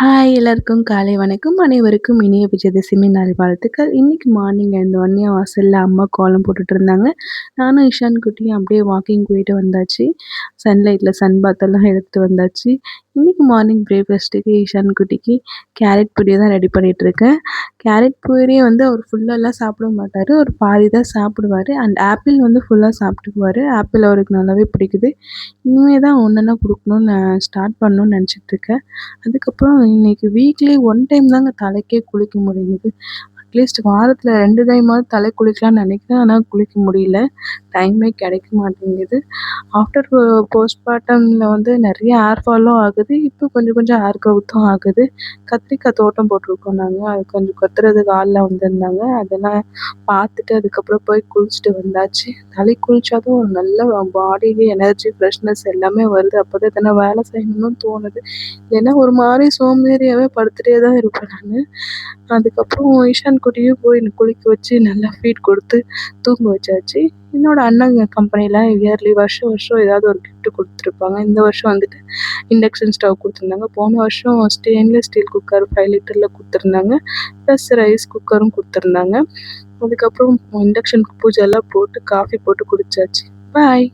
Hi எல்லாருக்கும் காலை வணக்கம். அனைவருக்கும் இனிய விஜயதசமி நல்வாழ்த்துக்கள். இன்னைக்கு மார்னிங் எழுந்தோனே வாசல்ல அம்மா கோலம் போட்டுட்டு இருந்தாங்க. நானும் இஷான் குட்டியும் அப்படியே வாக்கிங் போயிட்டு வந்தாச்சு. சன்லைட்ல சன் பாத் எல்லாம் எடுத்துட்டு வந்தாச்சு. இன்னைக்கு மார்னிங் பிரேக்ஃபாஸ்ட்டுக்கு இஷான் குட்டிக்கு கேரட் பொரியல் தான் ரெடி பண்ணிட்டு இருக்கேன். கேரட் பொரியல் வந்து அவர் ஃபுல்லாலாம் சாப்பிட மாட்டாரு. ஒரு பாதி தான் சாப்பிடுவாரு. அண்ட் ஆப்பிள் வந்து ஃபுல்லா சாப்பிட்டுக்குவாரு. ஆப்பிள் அவருக்கு நல்லாவே பிடிக்குது. இனிமே தான் ஒன்னொன்னா குடுக்கணும்னு நான் ஸ்டார்ட் பண்ணணும்னு நினச்சிட்டு இருக்கேன். அதுக்கப்புறம் இன்னைக்கு வீக்லி 1 டைம் தாங்க தலைக்கே குளிக்க முடியுது. அட்லீஸ்ட் வாரத்துல 2 டைமாவது தலை குளிக்கலாம்னு நினைக்கிறேன். ஆனா குளிக்க முடியல. டைமே கிடைக்க மாட்டேங்குது. ஆஃப்டர் போஸ்ட்மார்ட்டம்ல வந்து நெறைய ஹேர் ஃபாலும் ஆகுது. இப்போ கொஞ்சம் கொஞ்சம் ஹேர் க்ரோத்தும் ஆகுது. கத்திரிக்காய் தோட்டம் போட்டிருக்கோம் நாங்க. அது கொஞ்சம் கொத்துறதுக்கு ஆள்லாம் வந்திருந்தாங்க. அதெல்லாம் பார்த்துட்டு அதுக்கப்புறம் போய் குளிச்சுட்டு வந்தாச்சு. தலைக்கு குளிச்சாதான் ஒரு நல்ல பாடியிலே எனர்ஜி, ஃப்ரெஷ்னஸ் எல்லாமே வருது. அப்பதான் எதனா வேலை செய்யணும்னு தோணுது. இல்லைன்னா ஒரு மாரி சோம்பேறியாவே படுத்துட்டே தான் இருப்பேன் நானு. அதுக்கப்புறம் ஈஷான் குட்டியும் போய் குளிக்க வச்சு நல்லா ஃபீட் குடுத்து தூங்க வச்சாச்சு. என்னோட அண்ணங்க கம்பெனில இயர்லி வருஷம் வருஷம் ஏதாவது ஒரு கிஃப்ட் குடுத்துருப்பாங்க. இந்த வருஷம் வந்துட்டு இண்டக்ஷன் ஸ்டவ் குடுத்துருந்தாங்க. போன வருஷம் ஸ்டெயின்லெஸ் ஸ்டீல் குக்கர் 5 லிட்டர்ல குடுத்துருந்தாங்க. ப்ளஸ் ரைஸ் குக்கரும் குடுத்துருந்தாங்க. அதுக்கப்புறம் இண்டக்ஷன் பூஜைலாம் போட்டு காஃபி போட்டு குடிச்சாச்சு. பாய்.